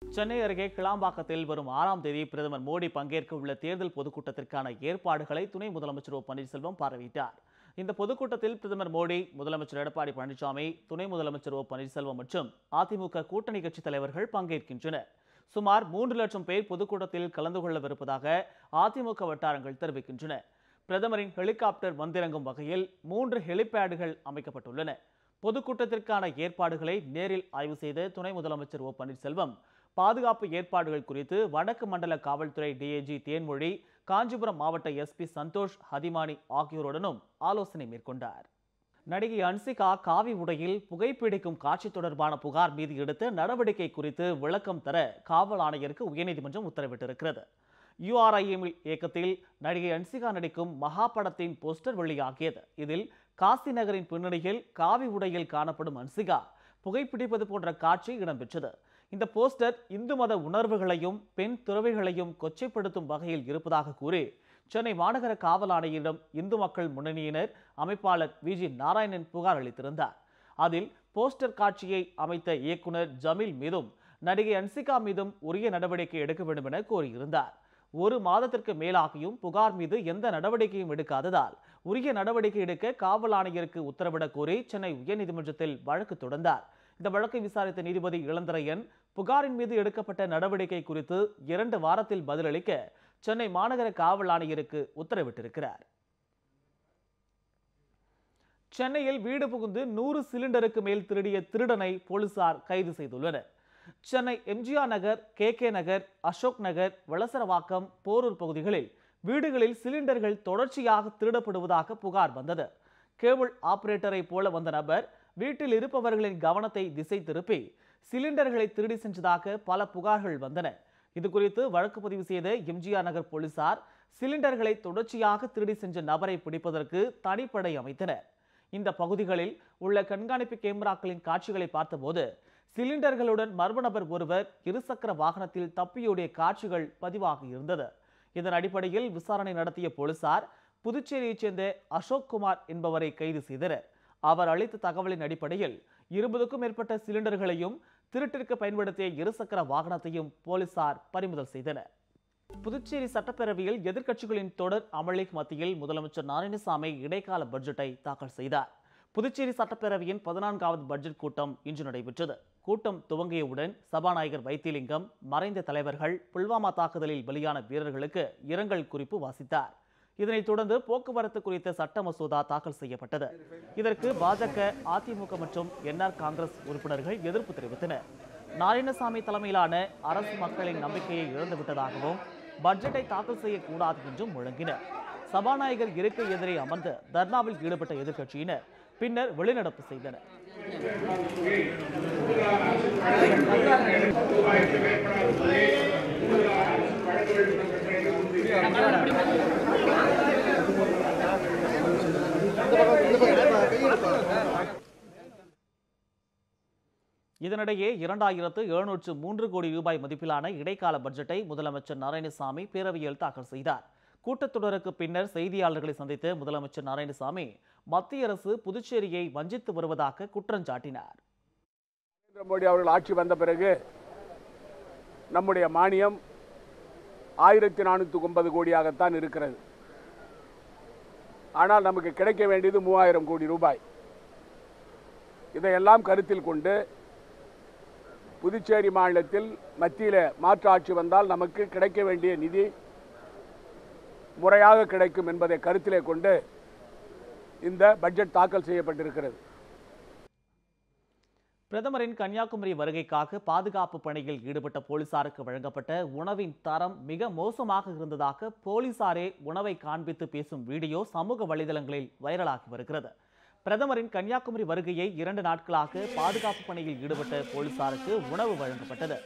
சென்னை அருகே கிளாம்பாக்கத்தில் வரும் 6ஆம் தேதி பிரதமர் மோடி பங்கேற்க உள்ள தேர்தல் பொதுக்கூட்டத்திற்கான ஏற்பாடுகளை துணை முதலமைச்சர் ஓ பன்னீர்செல்வம் பார்வையிட்டார். இந்த பொதுக்கூட்டத்தில் பிரதமர் மோடி, முதலமைச்சர் எடப்பாடி பழனிசாமி, துணை முதலமைச்சர் ஓ பன்னீர்செல்வம் மற்றும் அதிமுக கூட்டணி கட்சி தலைவர்கள் பங்கேற்கின்றனர். சுமார் 3 லட்சம் பேர் பொதுக்கூட்டத்தில் கலந்து கொள்ளவிருப்பதாக அதிமுக வட்டாரங்கள் தெரிவிக்கின்றன. பிரதமரின் ஹெலிகாப்டர் வந்திறங்கும் வகையில் 3 ஹெலிபேடுகள் அமைக்கப்பட்டுள்ளன. பொதுக்கூட்டத்திற்கான ஏற்பாடுகளை நேரில் ஆய்வு செய்த துணை முதலமைச்சர் ஓ பன்னீர்செல்வம் பாதுகாப்பு ஏற்பாடுகள் குறித்து வடக்கு மண்டல காவல்துறை டிஐஜி தேன்மொழி, காஞ்சிபுரம் மாவட்ட எஸ்பி சந்தோஷ் ஹதிமானி ஆகியோருடனும் ஆலோசனை மேற்கொண்டார். நடிகை அன்சிகா காவி உடையில் புகைப்பிடிக்கும் காட்சி தொடர்பான புகார் மீது எடுத்த நடவடிக்கை குறித்து விளக்கம் தர காவல் ஆணையருக்கு உயர்நீதிமன்றம் உத்தரவிட்டிருக்கிறது. URIM இயக்கத்தில் நடிகை அன்சிகா நடிக்கும் மகா படத்தின் போஸ்டர் வெளியாகியது. இதில் காசி நகரின் பின்னணியில் காவி உடையில் காணப்படும் அன்சிகா புகைப்பிடிப்பது போன்ற காட்சி இடம்பெற்றது. இந்த போஸ்டர் இந்து மத உணர்வுகளையும் பெண் துறவிகளையும் கொச்சைப்படுத்தும் வகையில் இருப்பதாக கூறி சென்னை மாநகர காவல் ஆணையரிடம் இந்து மக்கள் முன்னணியினர் அமைப்பாளர் VG நாராயணன் புகார் அளித்திருந்தார். அதில் போஸ்டர் காட்சியை அமைத்த இயக்குனர் ஜமீல் மீதும் நடிகை அன்சிகா மீதும் உரிய நடவடிக்கை எடுக்க வேண்டும் என கோரியிருந்தார். 1 மாதத்திற்கு மேலாகியும் புகார் மீது எந்த நடவடிக்கையும் எடுக்காததால் உரிய நடவடிக்கை எடுக்க காவல் ஆணையருக்கு உத்தரவிடக் கோரி சென்னை உயர்நீதிமன்றத்தில் வழக்கு தொடர்ந்தார். இந்த வழக்கை விசாரித்த நீதிபதி இளந்திரையன் புகாரின் மீது எடுக்கப்பட்ட நடவடிக்கை குறித்து 2 வாரத்தில் பதிலளிக்க சென்னை மாநகர காவல் ஆணையருக்கு உத்தரவிட்டிருக்கிறார். சென்னையில் வீடு புகுந்து 100 சிலிண்டருக்கு மேல் திருடிய திருடனை போலீசார் கைது செய்துள்ளனர். சென்னை MGR நகர், KK நகர், அசோக் நகர், வளசரவாக்கம், போரூர் பகுதிகளில் வீடுகளில் சிலிண்டர்கள் தொடர்ச்சியாக திருடப்படுவதாக புகார் வந்தது. கேபிள் ஆபரேட்டரை போல வந்த நபர் வீட்டில் இருப்பவர்களின் கவனத்தை திசை திருப்பி சிலிண்டர்களை திருடி சென்றதாக பல புகார்கள் வந்தன. இதுகுறித்து வழக்கு பதிவு செய்த MGR நகர் போலீசார் சிலிண்டர்களை தொடர்ச்சியாக திருடி சென்ற நபரை பிடிப்பதற்கு தனிப்படை அமைத்தனர். இந்த பகுதிகளில் உள்ள கண்காணிப்பு கேமராக்களின் காட்சிகளை பார்த்தபோது சிலிண்டர்களுடன் மர்ம நபர் ஒருவர் இருசக்கர வாகனத்தில் தப்பியோடிய காட்சிகள் பதிவாகி இருந்தது. இதன் அடிப்படையில் விசாரணை நடத்திய போலீசார் புதுச்சேரியைச் சேர்ந்த அசோக் குமார் என்பவரை கைது செய்தனர். அவர் அளித்த தகவலின் அடிப்படையில் 20க்கும் மேற்பட்ட சிலிண்டர்களையும் திருட்டிற்கு பயன்படுத்திய இருசக்கர வாகனத்தையும் போலீசார் பறிமுதல் செய்தனர். புதுச்சேரி சட்டப்பேரவையில் எதிர்க்கட்சிகளின் தொடர் அமளி மத்தியில் முதலமைச்சர் நாராயணசாமி இடைக்கால பட்ஜெட்டை தாக்கல் செய்தார். புதுச்சேரி சட்டப்பேரவையின் 14வது பட்ஜெட் கூட்டம் இன்று நடைபெற்றது. கூட்டம் துவங்கியவுடன் சபாநாயகர் வைத்திலிங்கம் மறைந்த தலைவர்கள், புல்வாமா தாக்குதலில் பலியான வீரர்களுக்கு இரங்கல் குறிப்பு வாசித்தார். இதனைத் தொடர்ந்து போக்குவரத்து குறித்த சட்ட மசோதா தாக்கல் செய்யப்பட்டது. இதற்கு பாஜக, அதிமுக மற்றும் NR காங்கிரஸ் உறுப்பினர்கள் எதிர்ப்பு தெரிவித்தனர். நாராயணசாமி தலைமையிலான அரசு மக்களின் நம்பிக்கையை இழந்துவிட்டதாகவும் பட்ஜெட்டை தாக்கல் செய்யக்கூடாது என்றும் முழங்கினர். சபாநாயகர் இருக்கை எதிரே அமர்ந்து தர்ணாவில் ஈடுபட்ட எதிர்க்கட்சியினர் பின்னர் வெளிநடப்பு செய்தனர். இதனிடையே 2703 கோடி ரூபாய் மதிப்பிலான இடைக்கால பட்ஜெட்டை முதலமைச்சர் நாராயணசாமி பேரவையில் தாக்கல் செய்தார். கூட்டத்தொடருக்கு பின்னர் செய்தியாளர்களை சந்தித்த முதலமைச்சர் நாராயணசாமி மத்திய அரசு புதுச்சேரியை வஞ்சித்து வருவதாக குற்றம் சாட்டினார். நரேந்திர மோடி அவர்கள் ஆட்சி வந்த பிறகு நம்முடைய மானியம் 1409 கோடியாகத்தான் இருக்கிறது. ஆனால் நமக்கு கிடைக்க வேண்டியது 3000 கோடி ரூபாய். இதையெல்லாம் கருத்தில் கொண்டு புதுச்சேரி மாநிலத்தில் மத்தியில் மாற்று ஆட்சி வந்தால் நமக்கு கிடைக்க வேண்டிய நிதி முறையாக கிடைக்கும் என்பதை கருத்திலே கொண்டு இந்த பட்ஜெட் தாக்கல் செய்யப்பட்டிருக்கிறது. பிரதமரின் கன்னியாகுமரி வருகைக்காக பாதுகாப்பு பணியில் ஈடுபட்ட போலீசாருக்கு வழங்கப்பட்ட உணவின் தரம் மிக மோசமாக இருந்ததாக போலீசாரே உணவை காண்பித்து பேசும் வீடியோ சமூக வலைதளங்களில் வைரலாகி வருகிறது. பிரதமரின் கன்னியாகுமரி வருகையை 2 நாட்களாக பாதுகாப்பு பணியில் ஈடுபட்ட போலீசாருக்கு உணவு வழங்கப்பட்டது.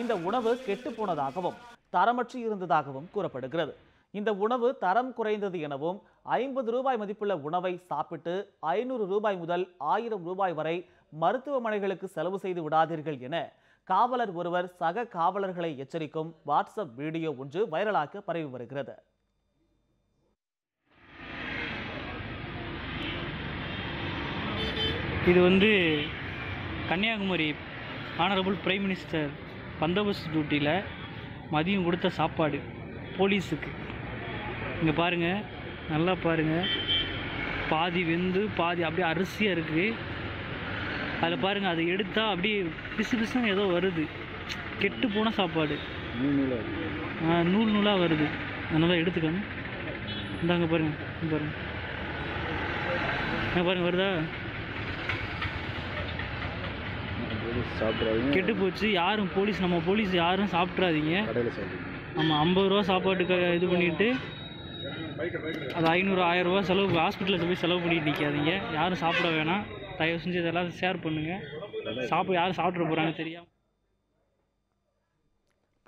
இந்த உணவு கெட்டுப்போனதாகவும் தரமற்று இருந்ததாகவும் கூறப்படுகிறது. இந்த உணவு தரம் குறைந்தது எனவும் 50 ரூபாய் மதிப்புள்ள உணவை சாப்பிட்டு 500 ரூபாய் முதல் 1000 ரூபாய் வரை மருத்துவமனைகளுக்கு செலவு செய்து விடாதீர்கள் என காவலர் ஒருவர் சக காவலர்களை எச்சரிக்கும் வாட்ஸ்அப் வீடியோ ஒன்று வைரலாக பரவி வருகிறது. இது கன்னியாகுமரி ஆனரபிள் பிரைம் மினிஸ்டர் பந்தோபஸ்து டியூட்டியில் மதியம் கொடுத்த சாப்பாடு போலீஸுக்கு. இங்கே பாருங்கள், நல்லா பாருங்கள், பாதி வெந்து பாதி அப்படியே அரிசியாக இருக்குது. அதில் பாருங்கள், அதை எடுத்தால் அப்படியே பிசு பிசுன்னு ஏதோ வருது, கெட்டு போன சாப்பாடு, நூல் நூலாக வருது. அதனால எடுத்துக்கணும். இந்தாங்க பாருங்கள், பாருங்கள், பாருங்கள், வருதா? கெட்டு போச்சு. யாரும் நம்ம போலீஸ் யாரும் சாப்பிட்றாதீங்க. ஆமாம், 50 ரூபா சாப்பாட்டுக்கு இது பண்ணிவிட்டு அது 500 1000 ரூபா செலவு ஹாஸ்பிட்டலில் போய் செலவு பண்ணிட்டு நிற்காதீங்க. யாரும் சாப்பிட வேணாம். தயவு செஞ்சு இதெல்லாம் ஷேர் பண்ணுங்கள். யாரும் சாப்பிட்ற போகிறாங்க தெரியாமல்.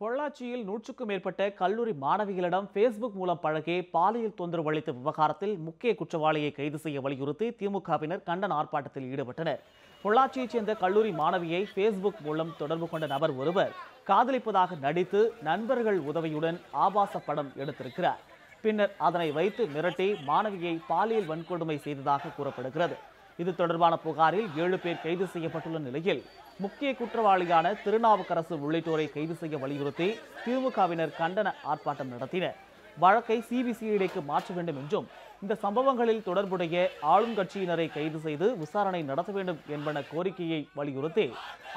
பொள்ளாச்சியில் 100க்கும் மேற்பட்ட கல்லூரி மாணவிகளிடம் ஃபேஸ்புக் மூலம் பழகி பாலியல் தொந்தரவு அளித்த விவகாரத்தில் முக்கிய குற்றவாளியை கைது செய்ய வலியுறுத்தி திமுகவினர் கண்டன ஆர்ப்பாட்டத்தில் ஈடுபட்டனர். பொள்ளாச்சியைச் சேர்ந்த கல்லூரி மாணவியை ஃபேஸ்புக் மூலம் தொடர்பு கொண்ட நபர் ஒருவர் காதலிப்பதாக நடித்து நண்பர்கள் உதவியுடன் ஆபாச படம் எடுத்திருக்கிறார். பின்னர் அதனை வைத்து மிரட்டி மாணவியை பாலியல் வன்கொடுமை செய்ததாக கூறப்படுகிறது. இது தொடர்பான புகாரில் 7 பேர் கைது செய்யப்பட்டுள்ள நிலையில் முக்கிய குற்றவாளியான திருநாவுக்கரசு உள்ளிட்டோரை கைது செய்ய வலியுறுத்தி திமுகவினர் கண்டன ஆர்ப்பாட்டம் நடத்தினர். வழக்கை சிபிசிஐடிக்கு மாற்ற வேண்டும் என்றும் இந்த சம்பவங்களில் தொடர்புடைய ஆளும் கட்சியினரை கைது செய்து விசாரணை நடத்த வேண்டும் என்பன கோரிக்கையை வலியுறுத்தி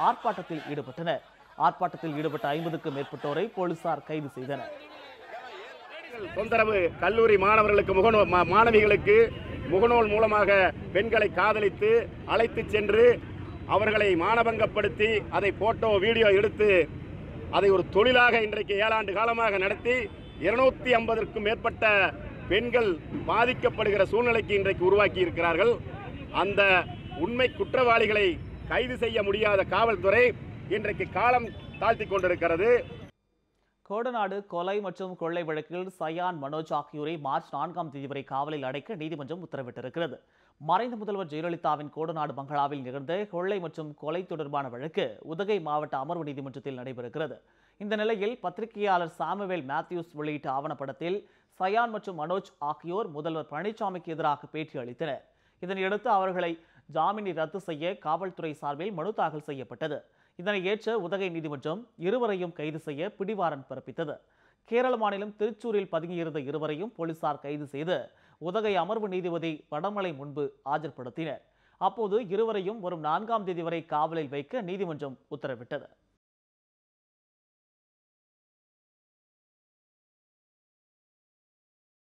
ஆர்ப்பாட்டத்தில் ஈடுபட்டனர். ஆர்ப்பாட்டத்தில் ஈடுபட்ட 50க்கும் மேற்பட்டோரை போலீசார் கைது செய்தனர். தொந்தரவு கல்லூரி மாணவர்களுக்கு மாணவிகளுக்கு முகநூல் மூலமாக பெண்களை காதலித்து அழைத்து சென்று அவர்களை மானபங்கப்படுத்தி அதை போட்டோ வீடியோ எடுத்து அதை ஒரு தொழிலாக இன்றைக்கு 7 ஆண்டு காலமாக நடத்தி 250க்கும் மேற்பட்ட பெண்கள் பாதிக்கப்படுகிற சூழ்நிலைக்கு இன்றைக்கு உருவாக்கி இருக்கிறார்கள். அந்த உண்மை குற்றவாளிகளை கைது செய்ய முடியாத காவல்துறை இன்றைக்கு காலம் தாழ்த்தி கொண்டிருக்கிறது. கோடநாடு கொலை மற்றும் கொள்ளை வழக்கில் சயான், மனோஜ் ஆகியோரை மார்ச் 4ஆம் தேதி வரை காவலில் அடைக்க நீதிமன்றம் உத்தரவிட்டிருக்கிறது. மறைந்த முதல்வர் ஜெயலலிதாவின் கோடநாடு பங்களாவில் நிகழ்ந்த கொள்ளை மற்றும் கொலை தொடர்பான வழக்கு உதகை மாவட்ட அமர்வு நீதிமன்றத்தில் நடைபெறுகிறது. இந்த நிலையில் பத்திரிகையாளர் சாமுவேல் மேத்யூஸ் வெளியிட்ட ஆவணப்படத்தில் சயான் மற்றும் மனோஜ் ஆகியோர் முதல்வர் பழனிசாமிக்கு எதிராக பேட்டி அளித்தனர். இதனையடுத்து அவர்களை ஜாமீனை ரத்து செய்ய காவல்துறை சார்பில் மனு தாக்கல் செய்யப்பட்டது. இதனை ஏற்ற உதகை நீதிமன்றம் இருவரையும் கைது செய்ய பிடிவாரண்ட் பிறப்பித்தது. கேரள மாநிலம் திருச்சூரில் பதுங்கியிருந்த இருவரையும் போலீசார் கைது செய்து உதகை அமர்வு நீதிபதி வடமலை முன்பு ஆஜர்படுத்தினர். அப்போது இருவரையும் வரும் 4ஆம் தேதி வரை காவலில் வைக்க நீதிமன்றம் உத்தரவிட்டது.